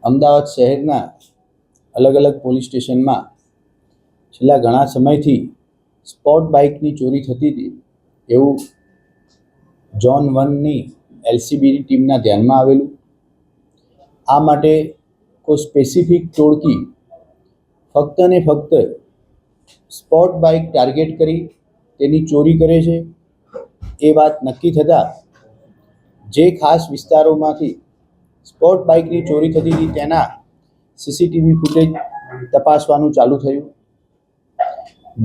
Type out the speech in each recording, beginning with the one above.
અમદાવાદ શહેરના અલગ અલગ પોલીસ સ્ટેશનમાં છેલ્લા ઘણા સમયથી સ્પોર્ટ બાઇકની ચોરી થતી હતી એવું ઝોન 1ની એલસીબીની ટીમના ધ્યાનમાં આવેલું. આ માટે કોઈ સ્પેસિફિક ટોળકી ફક્ત ને ફક્ત સ્પોર્ટ બાઇક ટાર્ગેટ કરી તેની ચોરી કરે છે. એ વાત નક્કી થતાં જે ખાસ વિસ્તારોમાંથી સ્પોર્ટ બાઇકની ચોરી થતી હતી તેના સીસીટીવી ફૂટેજ તપાસવાનું ચાલુ થયું.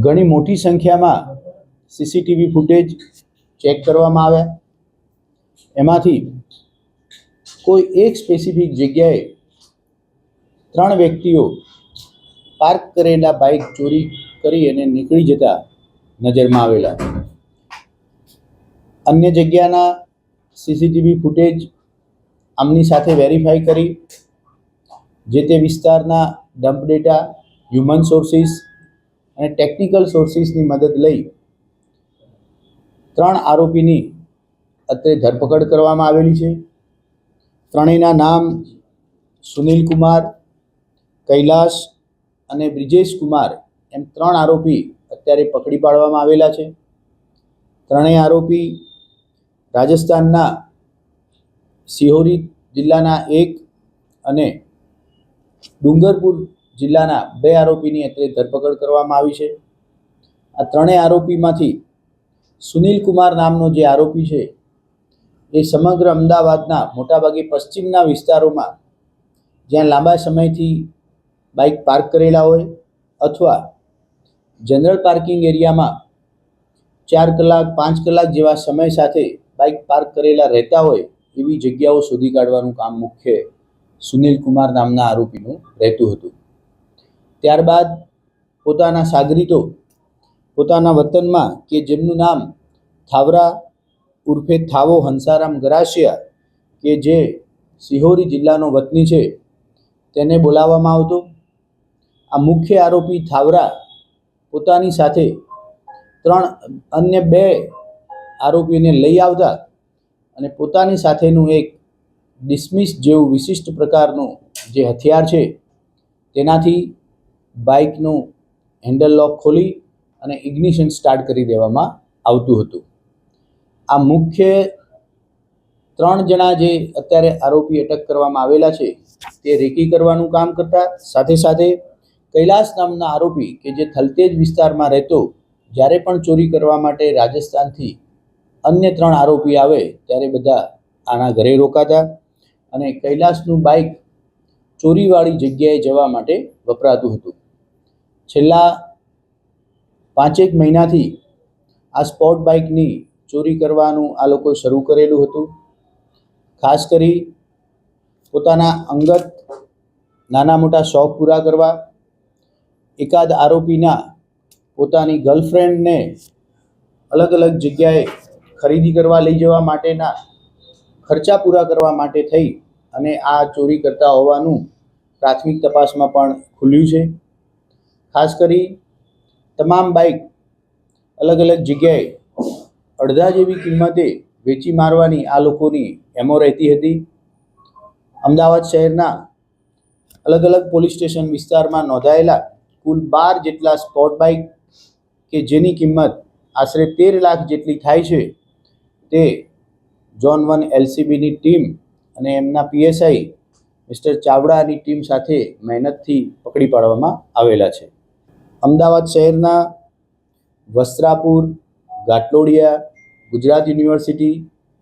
ઘણી મોટી સંખ્યામાં સીસીટીવી ફૂટેજ ચેક કરવામાં આવ્યા. એમાંથી કોઈ એક સ્પેસિફિક જગ્યાએ 3 વ્યક્તિઓ પાર્ક કરેલા બાઇક ચોરી કરી અને નીકળી જતા નજરમાં આવેલા. અન્ય જગ્યાના સીસીટીવી ફૂટેજ આમની સાથે વેરીફાઈ કરી જે તે વિસ્તારના ડમ્પ ડેટા, હ્યુમન સોર્સિસ અને ટેકનિકલ સોર્સિસની મદદ લઈ 3 આરોપીની અત્યારે ધરપકડ કરવામાં આવેલી છે. ત્રણેયના નામ સુનિલ કુમાર, કૈલાશ અને બ્રિજેશ કુમાર એમ 3 આરોપી અત્યારે પકડી પાડવામાં આવેલા છે. ત્રણેય આરોપી રાજસ્થાનના સિહોરી જિલ્લાના 1 અને ડુંગરપુર જિલ્લાના 2 આરોપીની અત્યારે ધરપકડ કરવામાં આવી છે. આ ત્રણેય આરોપીમાંથી સુનિલ કુમાર નામનો જે આરોપી છે એ સમગ્ર અમદાવાદના મોટાભાગે પશ્ચિમના વિસ્તારોમાં જ્યાં લાંબા સમયથી બાઇક પાર્ક કરેલા હોય અથવા જનરલ પાર્કિંગ એરિયામાં 4 કલાક 5 કલાક જેવા સમય સાથે બાઇક પાર્ક કરેલા રહેતા હોય એવી જગ્યાઓ શોધી કાઢવાનું કામ મુખ્ય સુનિલ કુમાર નામના આરોપીનું રહેતું હતું. ત્યારબાદ પોતાના સાગરીતો પોતાના વતનમાં કે જેમનું નામ થાવરા ઉર્ફે થાવો હંસારામ ગરાસિયા કે જે સિહોરી જિલ્લાનો વતની છે તેને બોલાવવામાં આવતો. આ મુખ્ય આરોપી થાવરા પોતાની સાથે 3 અન્ય 2 આરોપીઓને લઈ આવતા અને પોતાની સાથેનું એક ડિસ્મિસ જેવું વિશિષ્ટ પ્રકારનું જે હથિયાર છે તેનાથી બાઇકનું હેન્ડલ લોક ખોલી અને ઇગ્નિશન સ્ટાર્ટ કરી દેવામાં આવતું હતું. આ મુખ્ય 3 જણા જે અત્યારે આરોપી અટક કરવામાં આવેલા છે તે રેકી કરવાનું કામ કરતા. સાથે સાથે કૈલાશ નામના આરોપી કે જે થલતેજ વિસ્તારમાં રહેતો, જ્યારે પણ ચોરી કરવા માટે રાજસ્થાનથી અન્ય 3 આરોપી આવે ત્યારે બધા આના ઘરે રોકાતા અને કૈલાશનું બાઇક ચોરીવાળી જગ્યાએ જવા માટે વપરાતું હતું. છેલ્લા 5 મહિનાથી આ સ્પોર્ટ બાઇકની ચોરી કરવાનું આ લોકોએ શરૂ કરેલું હતું. ખાસ કરી પોતાના અંગત નાના મોટા શોખ પૂરા કરવા, એકાદ આરોપીના પોતાની ગર્લફ્રેન્ડને અલગ અલગ જગ્યાએ ખરીદી કરવા લઈ જવા માટેના ખર્ચા પૂરા કરવા માટે થઈ અને આ ચોરી કરતા હોવાનું પ્રાથમિક તપાસમાં પણ ખુલ્યું છે. ખાસ કરી તમામ બાઇક અલગ અલગ જગ્યાએ અડધા જેવી કિંમતે વેચી મારવાની આ લોકોની એમો રહેતી હતી. અમદાવાદ શહેરના અલગ અલગ પોલીસ સ્ટેશન વિસ્તારમાં નોંધાયેલા કુલ 12 જેટલા સ્પોર્ટ બાઇક કે જેની કિંમત આશરે 13 લાખ જેટલી થાય છે તે ઝોન 1 એલસીબીની ટીમ અને એમના પીએસઆઈ મિસ્ટર ચાવડાની ટીમ સાથે મહેનતથી પકડી પાડવામાં આવેલા છે. અમદાવાદ શહેરના વસ્ત્રાપુર, ઘાટલોડિયા, ગુજરાત યુનિવર્સિટી,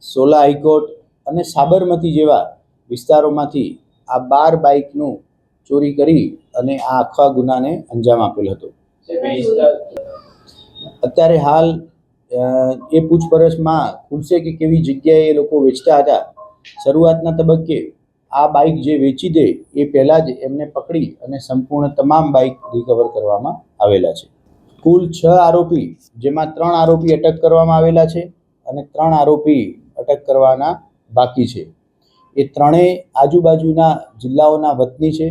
સોલા હાઈકોર્ટ અને સાબરમતી જેવા વિસ્તારોમાંથી આ 12 બાઇકનું ચોરી કરી અને આ આખા ગુનાને અંજામ આપેલ હતો. અત્યારે હાલ એ પૂછપરછમાં ખુલશે કે કેવી જગ્યાએ એ લોકો વેચતા હતા. શરૂઆતના તબક્કે આ બાઇક જે વેચી દે એ પહેલાં જ એમને પકડી અને સંપૂર્ણ તમામ બાઇક રિકવર કરવામાં આવેલા છે. કુલ 6 આરોપી જેમાં 3 આરોપી અટક કરવામાં આવેલા છે અને 3 આરોપી અટક કરવાના બાકી છે. એ ત્રણેય આજુબાજુના જિલ્લાઓના વતની છે,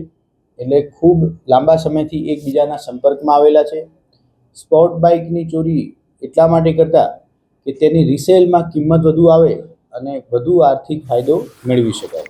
એટલે ખૂબ લાંબા સમયથી એકબીજાના સંપર્કમાં આવેલા છે. સ્પોર્ટ બાઇકની ચોરી એટલા માટે કરતા કે તેની રિસેલમાં કિંમત વધુ આવે અને વધુ આર્થિક ફાયદો મેળવી શકાય.